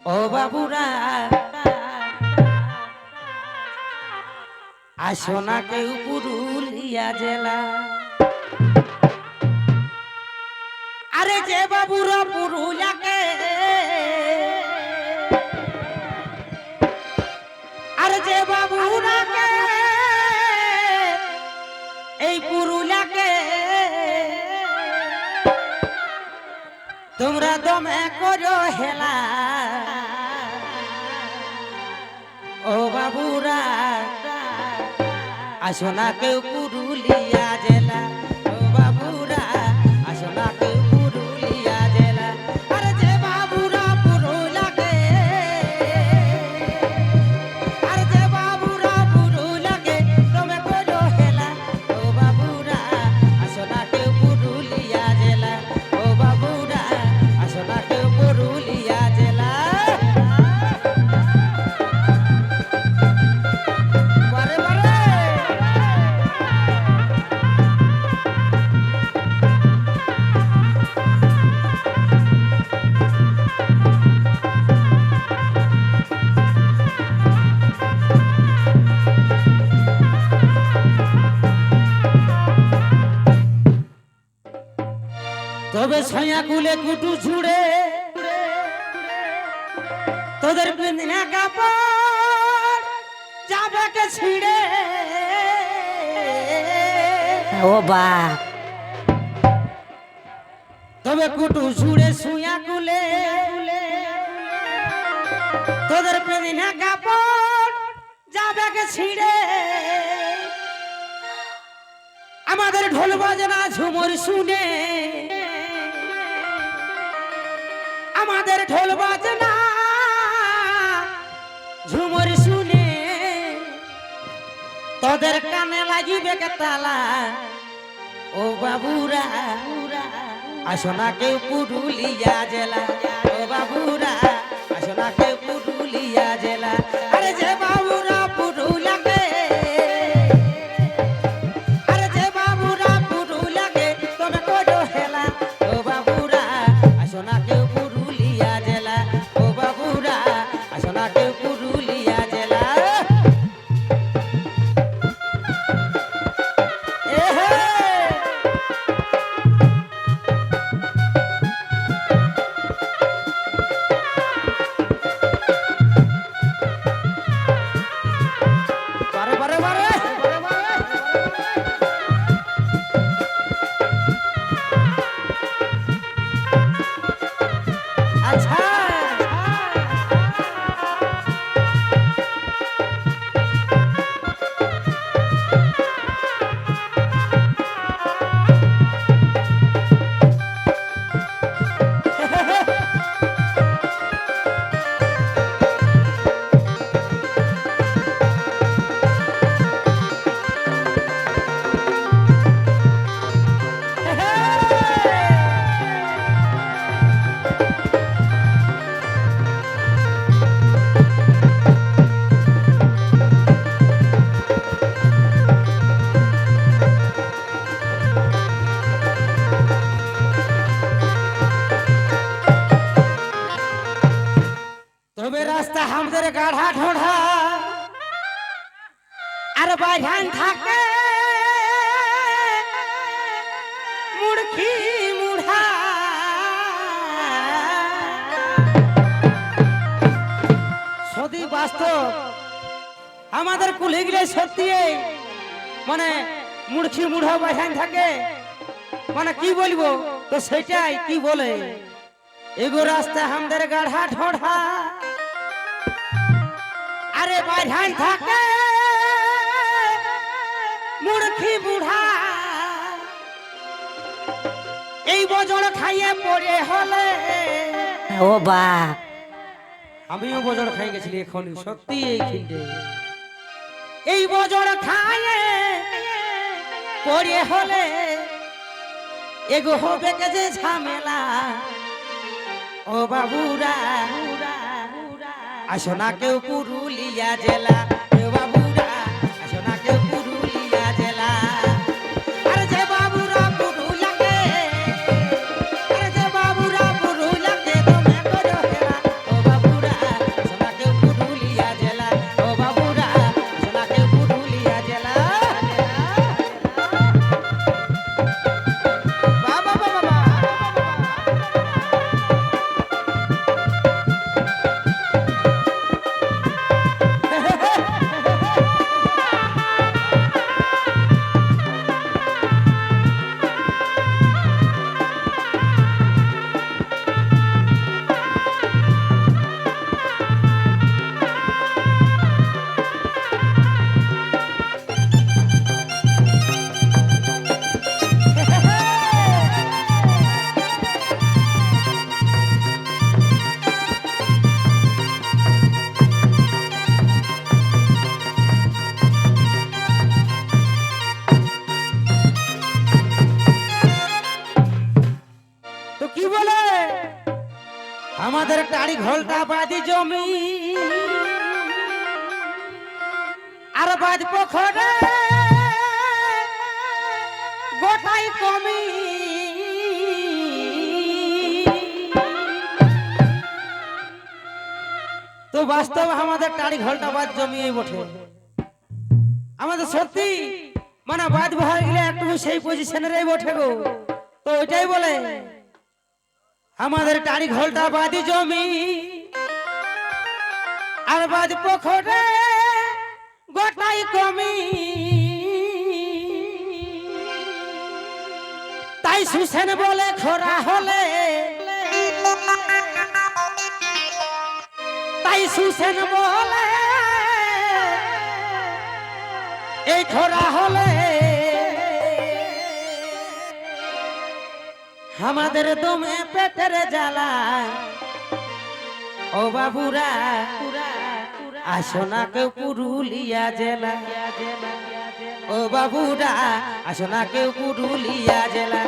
ও বাবুরা আসো না কেউ পুরুলিয়া জেলা। আরে যে বাবুরা পুরুলিয়াকে, আরে যে বাবুরাকে এই পুরুলিয়াকে তোমরা দমে করো হেলা। ও বাবুরা আসো না কেউ পুরুলিয়া জেলা। ও বাবুরা আসো না কেউ পুরুলিয়া জেলা। আরে যে বাবুরা পুরুলিয়াকে, আরে যে বাবুরা পুরুলিয়াকে দমে করো হেলা। ও বাবুরা আসো না কেউ পুরুলিয়া জেলা। ও বাবুরা আসো না কেউ পুরুলিয়া জেলা। বারে বারে তবে ছায়া কুলে কুটু ছুড়ে তোদের পিন্দিনা কাপড় যাবে কে ছিড়ে। ও বা তবে কুটু ছুড়ে সুয়া কুলে তোদের পিন্দিনা কাপড় যাবে কে ছিড়ে। আমাদের ঢোল বাজনা ঝুমুর শুনে, আমাদের ঢোল বাজনা ঝুমুর শুনে তোদের কানে লাগিবে কে তালা। ও বাবুরা আসো না কেউ পুরুলিয়া জেলা। ও বাবুরা আসো না কেউ পুরুলিয়া জেলা। আরে যে বাবুরা পুরুলিয়াকে, আরে যে বাবুরা পুরুলিয়াকে তবে করো হেলা। ও বাবুরা আসো না কেউ পুরুলিয়া জেলা। ও বাবুরা আসো না কেউ পুরুলিয়া জেলা। এহে বারে বারে বারে আচ্ছা তবে রাস্তা আমাদের গাঢ়া ঢোঢা আর বাঝান থাকে মুড়কি মুড়া। সত্যি বাস্তব আমাদের কুলে গেলে সত্যি মানে মুড়কি মুড়া বাঝান থাকে, মানে কি বলবো তো সেটাই কি বলে। এগো রাস্তা আমাদের গাঢ়া ঢোঢা আরে বাঝান থাকে মুড়কি বুড়া। এই বজর খাইয়ে পড়ে হলে, ও বা আমিও বজর খাই গেছিলি এখন সত্যি এই খিল্ডে। এই বজর খাইয়ে পড়ে হলে এগো হবে কে যে ঝামেলা। ও বাবুরা আসো না কেউ পুরুলিয়া জেলা। ও বাবুরা আসো না কেউ পুরুলিয়া জেলা। আরে যে বাবুরা পুরুলিয়াকে, আরে যে বাবুরা পুরুলিয়াকে দমে করো হেলা। ও বাবুরা টাড়ি ঘোলটা বাদি জমি আর বাদ পোখরে গোটাই কমি তো বাস্তব আমাদের টাড়ি ঘোলটা বাদ জমি বটে আমাদের সত্যি মানে বাদ ভাই গেলে একটু সেই পজিশনেরই বটে গো তো ওইটাই বলে আমাদের টাড়ি ঘোলটা বাদি জমি আর বাদ পোখরে গোটাই কমি তাই সুসেন বলে খরা হলে তাই সুসেন বলে এই খরা হলে আমাদের দমে পেটের জ্বালা ও বাবুরা আসো না কেউ পুরুলিয়া জেলা ও বাবুরা আসো না কেউ পুরুলিয়া জেলা